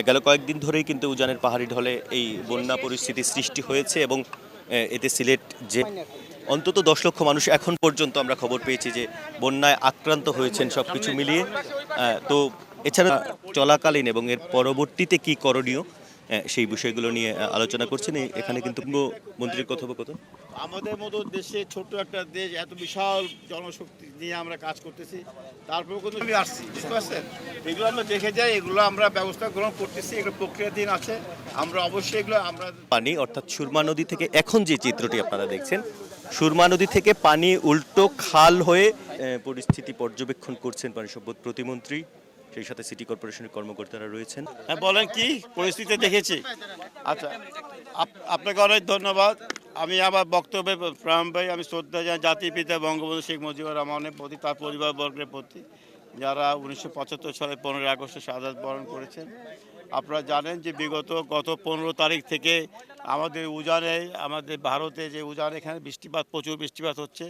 গেল কয়েকদিন ধরেই কিন্তু উজানের পাহাড়ি ঢলে এই বন্যা পরিস্থিতি সৃষ্টি হয়েছে এবং এতে সিলেট যে অন্তত 10 লক্ষ মানুষ এখন পর্যন্ত আমরা খবর পেয়েছি যে বন্যায় আক্রান্ত হয়েছেন সবকিছু মিলিয়ে। তো এছাড়া চলাকালীন এবং এর পরবর্তীতে কি করণীয় সেই বিষয়গুলো নিয়ে আলোচনা করছেন এখানে কিন্তু মন্ত্রীর কথোপকথন। আমাদের মতো দেশে ছোট্ট একটা দেশ, এত বিশাল জনশক্তি নিয়ে আমরা কাজ করতেছি, তারপর কিন্তু আমি আসছি, বুঝতে পারছেন? এগুলো আমরা দেখে যাই, এগুলো আমরা ব্যবস্থা গ্রহণ করতেছি, এগুলো প্রক্রিয়াধীন আছে। আমরা অবশ্যই এগুলো আমরা পানি অর্থাৎ সুরমা নদী থেকে এখন যে চিত্রটি আপনারা দেখছেন, সুরমা নদী থেকে পানি উল্টো খাল হয়ে পরিস্থিতি পর্যবেক্ষণ করছেন পানি সম্পদ প্রতিমন্ত্রী, সেই সাথে সিটি কর্পোরেশনের কর্মকর্তারা রয়েছেন। হ্যাঁ, বলেন কি পরিস্থিতি দেখেছি। আচ্ছা, আপনাকে অনেক ধন্যবাদ। আমি আমার বক্তব্যে প্রাণ ভাই, আমি শ্রদ্ধা জানাই জাতির পিতা বঙ্গবন্ধু শেখ মুজিবুর রহমানের প্রতি, তার পরিবারবর্গের প্রতি, যারা 1975 সালে 15 আগস্টে শাহাদাত বরণ করেছেন। আপনারা জানেন যে গত 15 তারিখ থেকে আমাদের উজানে, আমাদের ভারতে যে উজানে, এখানে বৃষ্টিপাত, প্রচুর বৃষ্টিপাত হচ্ছে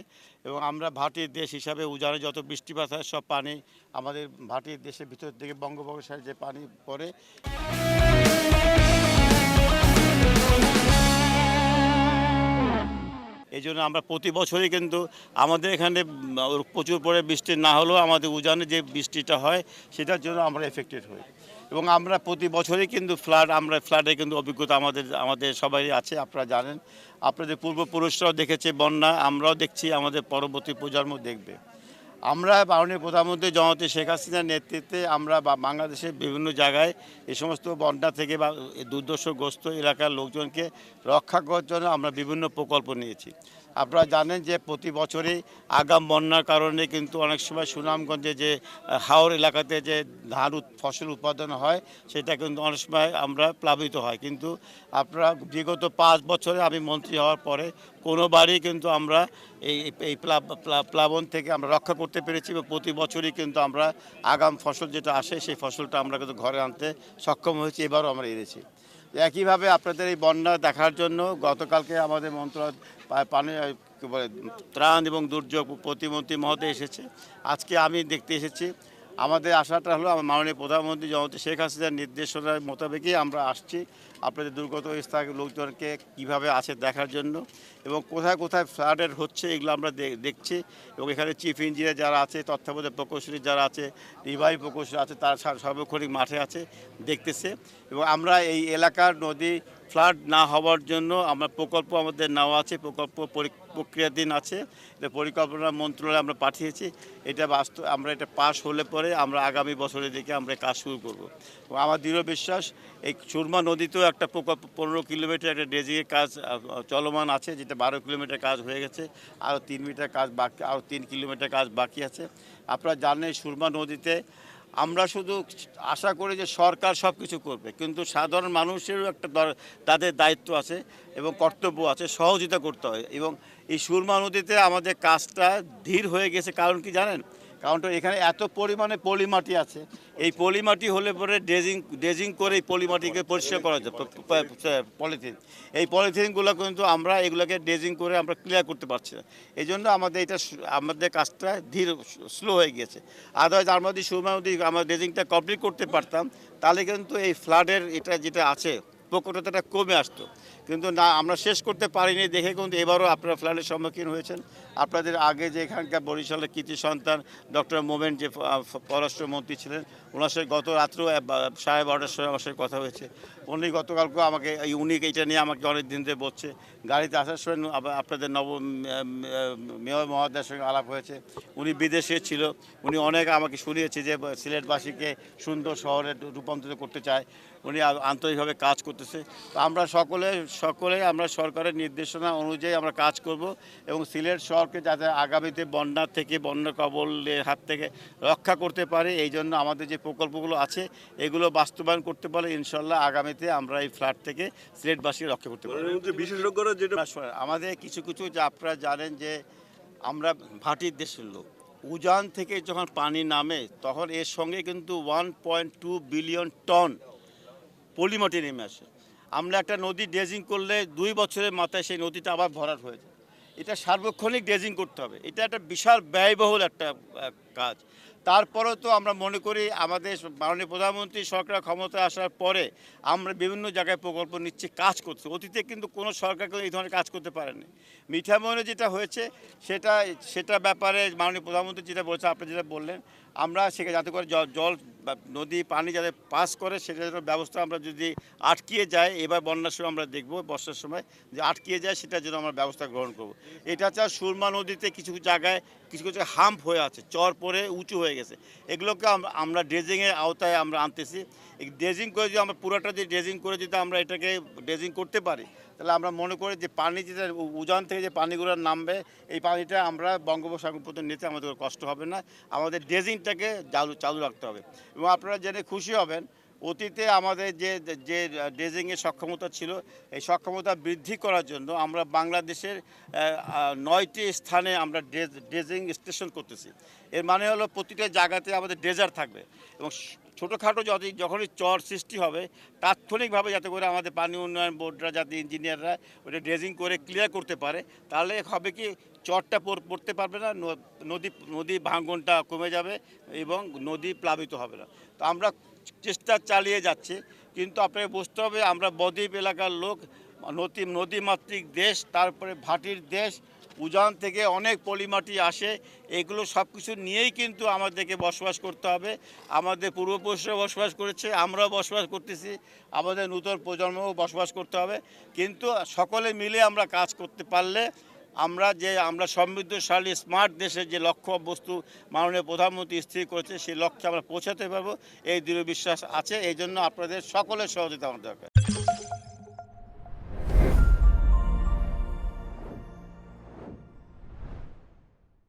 এবং আমরা ভাটির দেশ হিসাবে উজানে যত বৃষ্টিপাত হয় সব পানি আমাদের ভাটির দেশের ভিতর থেকে বঙ্গোপসাগরে যে পানি পড়ে। এই জন্য আমরা প্রতি বছরই কিন্তু আমাদের এখানে প্রচুর পরে বৃষ্টি না হলেও আমাদের উজানে যে বৃষ্টিটা হয় সেটার জন্য আমরা এফেক্টেড হই এবং আমরা প্রতি বছরই কিন্তু ফ্লাডে কিন্তু অভিজ্ঞতা আমাদের সবারই আছে। আপনারা জানেন, আপনাদের পূর্বপুরুষরাও দেখেছে বন্যা, আমরাও দেখছি, আমাদের পরবর্তী প্রজন্ম দেখবে। আমরা মাননীয় প্রধানমন্ত্রী জননেত্রী শেখ হাসিনার নেতৃত্বে আমরা বাংলাদেশের বিভিন্ন জায়গায় এই সমস্ত বন্যা থেকে বা দুর্দশাগ্রস্ত এলাকার লোকজনকে রক্ষা করার জন্য আমরা বিভিন্ন প্রকল্প নিয়েছি। আপনারা জানেন যে প্রতি বছরই আগাম বন্যার কারণে কিন্তু অনেক সময় সুনামগঞ্জে যে হাওর এলাকাতে যে ধান ফসল উৎপাদন হয় সেটা কিন্তু অনেক সময় আমরা প্লাবিত হয়, কিন্তু আপনারা বিগত 5 বছরে আমি মন্ত্রী হওয়ার পরে কোনোবারই কিন্তু আমরা এই প্লাবন থেকে আমরা রক্ষা করতে পেরেছি এবং প্রতি বছরই কিন্তু আমরা আগাম ফসল যেটা আসে সেই ফসলটা আমরা কিন্তু ঘরে আনতে সক্ষম হয়েছি, এবারও আমরা এনেছি। একইভাবে আপনাদের এই বন্যা দেখার জন্য গতকালকে আমাদের মন্ত্রণালয় পানি ত্রাণ এবং দুর্যোগ প্রতিমন্ত্রী মহোদয় এসেছে, আজকে আমি দেখতে এসেছি। আমাদের আশাটা হলো আমার মাননীয় প্রধানমন্ত্রী জননেত্রী শেখ হাসিনার নির্দেশনার মোতাবেকই আমরা আসছি আপনাদের দুর্গত স্থানীয় লোকজনকে কীভাবে আছে দেখার জন্য এবং কোথায় কোথায় ফ্লাডের হচ্ছে এগুলো আমরা দেখছি এবং এখানে চিফ ইঞ্জিনিয়ার যারা আছে, তত্ত্বাবধায়ক প্রকৌশলী যারা আছে, নির্বাহী প্রকৌশলী আছে, তারা সর্বক্ষণিক মাঠে আছে, দেখতেছে এবং আমরা এই এলাকার নদী ফ্লাড না হওয়ার জন্য আমরা প্রকল্প আমাদের নেওয়া আছে, প্রকল্প প্রক্রিয়াধীন আছে, এটা পরিকল্পনা মন্ত্রণালয়ে আমরা পাঠিয়েছি। এটা আমরা এটা পাস হলে পরে আমরা আগামী বছরের দিকে আমরা কাজ শুরু করব এবং আমার দৃঢ় বিশ্বাস এই সুরমা নদীতেও একটা প্রকল্প 15 কিলোমিটার একটা ড্রেজিংয়ের কাজ চলমান আছে, যেটা 12 কিলোমিটার কাজ হয়ে গেছে, আরও 3 মিটার কাজ বাকি, আরও 3 কিলোমিটার কাজ বাকি আছে। আপনারা জানেন সুরমা নদীতে আমরা শুধু আশা করি যে সরকার সব কিছু করবে, কিন্তু সাধারণ মানুষেরও একটা তাদের দায়িত্ব আছে এবং কর্তব্য আছে, সহযোগিতা করতে হয় এবং এই সুরমা নদীতে আমাদের কাজটা ধীর হয়ে গেছে। কারণ কি জানেন? কারণটা এখানে এত পরিমাণে পলিমাটি আছে, এই পলিমাটি হলে পরে ড্রেজিং করে এই পলিমাটিকে পরিষ্কার করা যায়। পলিথিন, এই পলিথিনগুলো কিন্তু আমরা এগুলোকে ড্রেজিং করে আমরা ক্লিয়ার করতে পারছি না, এই জন্য আমাদের কাজটা ধীর স্লো হয়ে গিয়েছে। আদারওয়াইজ আমরা যদি সুরমা নদী আমরা ড্রেজিংটা কমপ্লিট করতে পারতাম তাহলে কিন্তু এই ফ্লাডের যেটা আছে প্রকটতাটা কমে আসতো, কিন্তু না, আমরা শেষ করতে পারিনি দেখে কিন্তু এবারও আপনারা ফ্লাডের সম্মুখীন হয়েছেন। আপনাদের আগে যে এখানকার বরিশালের কৃতি সন্তান ডক্টর মোমেন যে পররাষ্ট্রমন্ত্রী ছিলেন, ওনার সাথে গত রাত্রেও 12:30টার সময় আমার সাথে কথা হয়েছে। উনি গতকালকেও আমাকে এইটা নিয়ে আমাকে অনেক দিন ধরে বলছে। গাড়িতে আসার সময় আপনাদের মেয়র মহোদয়ের সঙ্গে আলাপ হয়েছে, উনি বিদেশে ছিল, উনি অনেক আমাকে শুনিয়েছে যে সিলেটবাসীকে সুন্দর শহরে রূপান্তরিত করতে চায়, উনি আন্তরিকভাবে কাজ করতেছে। তো আমরা সকলে আমরা সরকারের নির্দেশনা অনুযায়ী আমরা কাজ করব এবং সিলেট শহরকে যাতে আগামীতে বন্যা থেকে, বন্যা কবলের হাত থেকে রক্ষা করতে পারে, এই জন্য আমাদের যে প্রকল্পগুলো আছে এগুলো বাস্তবায়ন করতে পারে ইনশাল্লাহ আগামীতে আমরা এই ফ্লাড থেকে সিলেটবাসীকে রক্ষা করতে পারি। বিশেষজ্ঞরা যেটা আমাদের কিছু যে আপনারা জানেন যে আমরা ভাটির দেশের লোক, উজান থেকে যখন পানি নামে তখন এর সঙ্গে কিন্তু 1.2 বিলিয়ন টন পলিমাটি নেমে আসে। আমরা একটা নদী ড্রেজিং করলে 2 বছরের মাথায় সেই নদীটা আবার ভরাট হয়ে যায়। এটা সার্বক্ষণিক ড্রেজিং করতে হবে, এটা একটা বিশাল ব্যয়বহুল একটা কাজ। তারপরেও তো আমরা মনে করি আমাদের মাননীয় প্রধানমন্ত্রী সরকার ক্ষমতায় আসার পরে আমরা বিভিন্ন জায়গায় প্রকল্প নিচ্ছি, কাজ করছি। অতীতে কিন্তু কোনো সরকার এই ধরনের কাজ করতে পারেনি। মিঠামইনে যেটা হয়েছে সেটা ব্যাপারে মাননীয় প্রধানমন্ত্রী যেটা বলছে, আপনি যেটা বললেন, আমরা সেখানে যাতে করে জল বা নদী পানি যাতে পাস করে সেটার ব্যবস্থা আমরা যদি আটকিয়ে যায়, এবার বন্যার সময় আমরা দেখব বর্ষার সময় যে আটকিয়ে যায়, সেটার জন্য আমরা ব্যবস্থা গ্রহণ করব। এটা ছাড়া সুরমা নদীতে কিছু জায়গায় কিছু কিছু হাম্প হয়ে আছে, চর পরে উঁচু হয়ে গেছে, এগুলোকে আমরা ড্রেজিংয়ের আওতায় আমরা আনতেছি। এই ড্রেজিং করে যদি আমরা পুরোটা দিয়ে ড্রেজিং করে যদি আমরা এটাকে ড্রেজিং করতে পারি, তাহলে আমরা মনে করি যে পানি যেটা উজান থেকে যে পানিগুলো নামবে, এই পানিটা আমরা বঙ্গোপসাগর পর্যন্ত নিতে আমাদের কষ্ট হবে না। আমাদের ড্রেজিংটাকে চালু রাখতে হবে। এবং আপনারা জেনে খুশি হবেন, অতীতে আমাদের যে ড্রেজিংয়ের সক্ষমতা ছিল, এই সক্ষমতা বৃদ্ধি করার জন্য আমরা বাংলাদেশের 9টি স্থানে আমরা ড্রেজিং স্টেশন করতেছি। এর মানে হলো প্রতিটা জায়গাতে আমাদের ড্রেজার থাকবে এবং ছোটোখাটো যখনই চর সৃষ্টি হবে, তাৎক্ষণিকভাবে যাতে করে আমাদের পানি উন্নয়ন বোর্ডরা, যাতে ইঞ্জিনিয়াররা ওটা ড্রেজিং করে ক্লিয়ার করতে পারে, তাহলে হবে কি চরটা পড়তে পারবে না, নদী ভাঙনটা কমে যাবে এবং নদী প্লাবিত হবে না। তো আমরা চেষ্টা চালিয়ে যাচ্ছি, কিন্তু আপনাকে বুঝতে হবে আমরা বদ্বীপ এলাকার লোক, নদীমাতৃক দেশ, তারপরে ভাটির দেশ, উজান থেকে অনেক পলিমাটি আসে, এগুলো সব কিছু নিয়েই কিন্তু আমাদেরকে বসবাস করতে হবে। আমাদের পূর্বপুরুষরা বসবাস করেছে, আমরাও বসবাস করতেছি, আমাদের নূতন প্রজন্মও বসবাস করতে হবে। কিন্তু সকলে মিলে আমরা কাজ করতে পারলে আমরা সমৃদ্ধশালী স্মার্ট দেশের যে লক্ষ্য বস্তু মাননীয় প্রধানমন্ত্রী স্থির করেছে, সেই লক্ষ্যে আমরা পৌঁছাতে পারবো, এই দৃঢ় বিশ্বাস আছে। এই জন্য আপনাদের সকলের সহযোগিতা আমার দরকার।